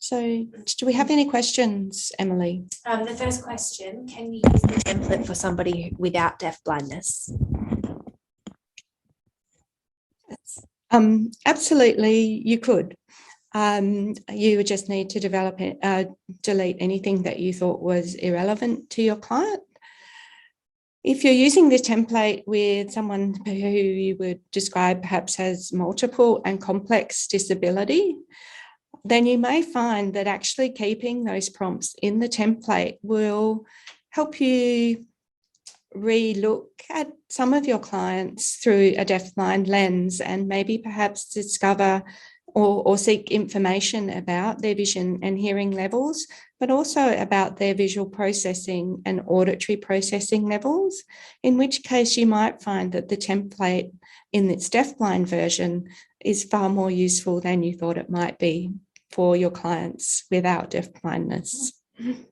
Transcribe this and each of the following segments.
So do we have any questions, Emily? The first question, can you use the template for somebody without deafblindness? Absolutely, you could. You would just need to delete anything that you thought was irrelevant to your client. If you're using this template with someone who you would describe perhaps has multiple and complex disability, then you may find that actually keeping those prompts in the template will help you re-look at some of your clients through a deafblind lens and maybe perhaps discover or seek information about their vision and hearing levels, but also about their visual processing and auditory processing levels, in which case you might find that the template in its deafblind version is far more useful than you thought it might be for your clients without deafblindness. The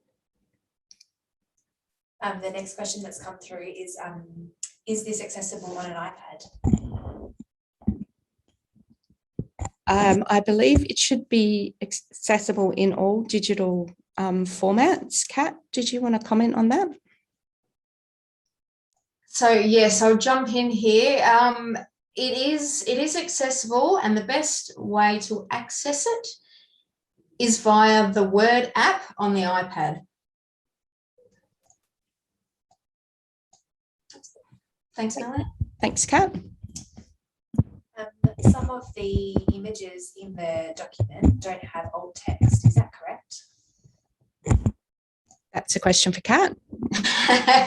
next question that's come through is this accessible on an iPad? I believe it should be accessible in all digital formats. Kat, did you want to comment on that? So yes, I'll jump in here. It is accessible, and the best way to access it is via the Word app on the iPad. Thanks, Melanie. Thanks, Kat. Some of the images in the document don't have alt text. Is that correct? That's a question for Kat.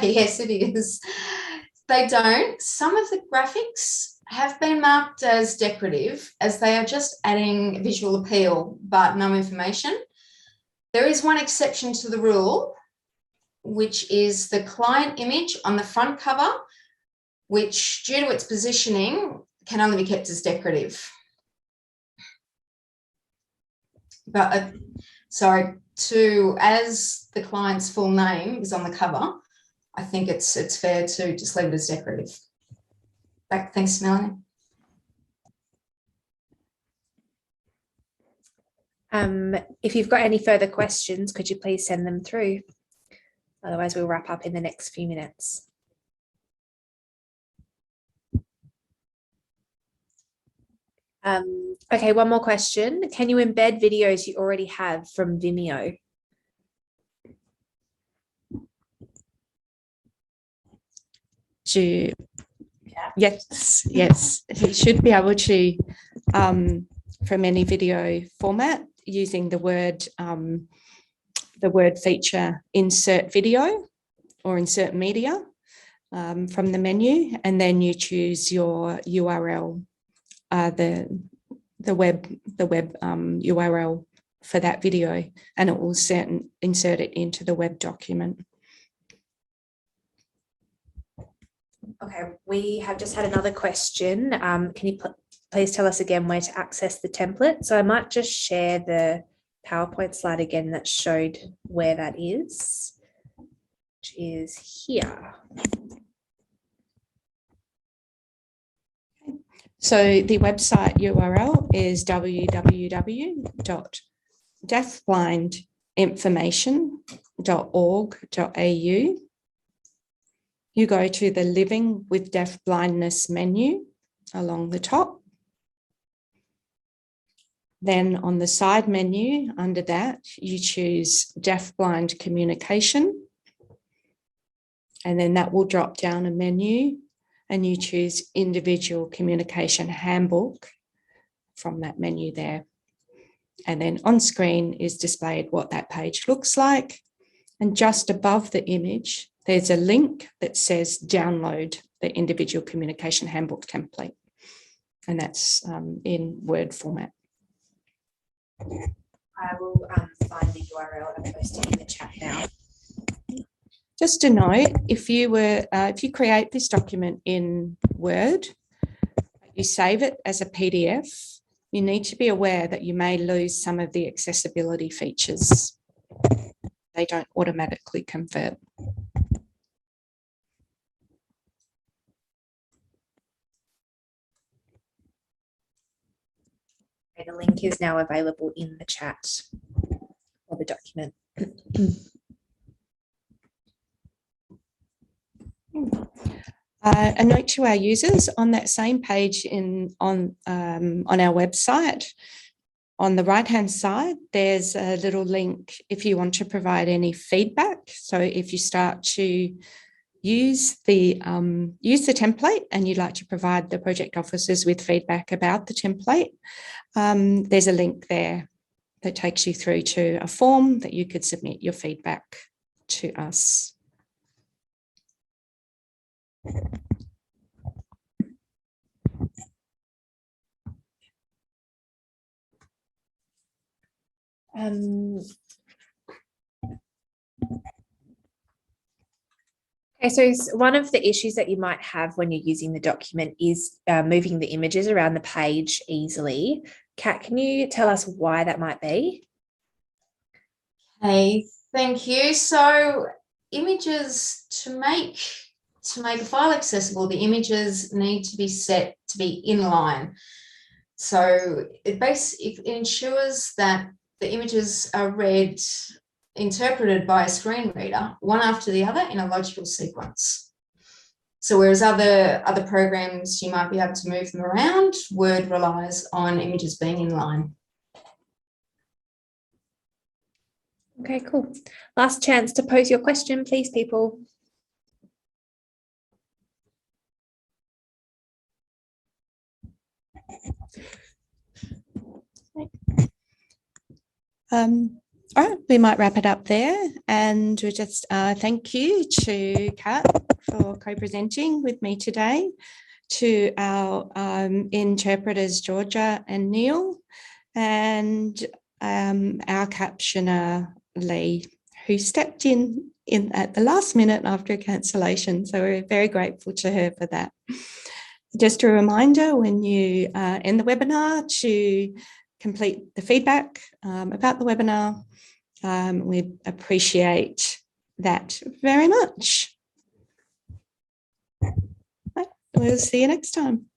Yes, it is. They don't. Some of the graphics have been marked as decorative, as they are just adding visual appeal but no information. There is one exception to the rule, which is the client image on the front cover, which, due to its positioning, can only be kept as decorative. But as the client's full name is on the cover, I think it's fair to just leave it as decorative. Thanks, Melanie. If you've got any further questions, could you please send them through? Otherwise, we'll wrap up in the next few minutes. Okay, one more question. Can you embed videos you already have from Vimeo? Yes, you should be able to from any video format using the word feature insert video or insert media from the menu, and then you choose your URL, the web URL for that video, and it will insert it into the web document. Okay, we have just had another question. Can you please tell us again where to access the template? So I might just share the PowerPoint slide again that showed where that is, which is here. So the website URL is www.deafblindinformation.org.au. You go to the Living with Deafblindness menu along the top. Then on the side menu under that, you choose Deafblind Communication. And then that will drop down a menu and you choose Individual Communication Handbook from that menu there. And then on screen is displayed what that page looks like. And just above the image, there's a link that says download the Individual Communication Handbook template. And that's in Word format. I will find the URL and post it in the chat now. Just a note, if you create this document in Word, you save it as a PDF, you need to be aware that you may lose some of the accessibility features. They don't automatically convert. Okay, the link is now available in the chat. of the document. A note to our users on that same page on our website. On the right-hand side, there's a little link if you want to provide any feedback. So if you start to use the template and you'd like to provide the project officers with feedback about the template, there's a link there that takes you through to a form that you could submit your feedback to us. Okay, so one of the issues that you might have when you're using the document is moving the images around the page easily. Kat, can you tell us why that might be? Hey, thank you. So images, to make a file accessible, the images need to be set to be inline. So it ensures that the images are interpreted by a screen reader, one after the other in a logical sequence. So whereas other programs, you might be able to move them around, Word relies on images being in line. Okay, cool. Last chance to pose your question, please, people. All right, we might wrap it up there, and we just thank you to Kat for co-presenting with me today, to our interpreters Georgia and Neil, and our captioner Lee, who stepped in at the last minute after a cancellation. So we're very grateful to her for that. Just a reminder, when you end the webinar, to complete the feedback about the webinar. We appreciate that very much. We'll see you next time.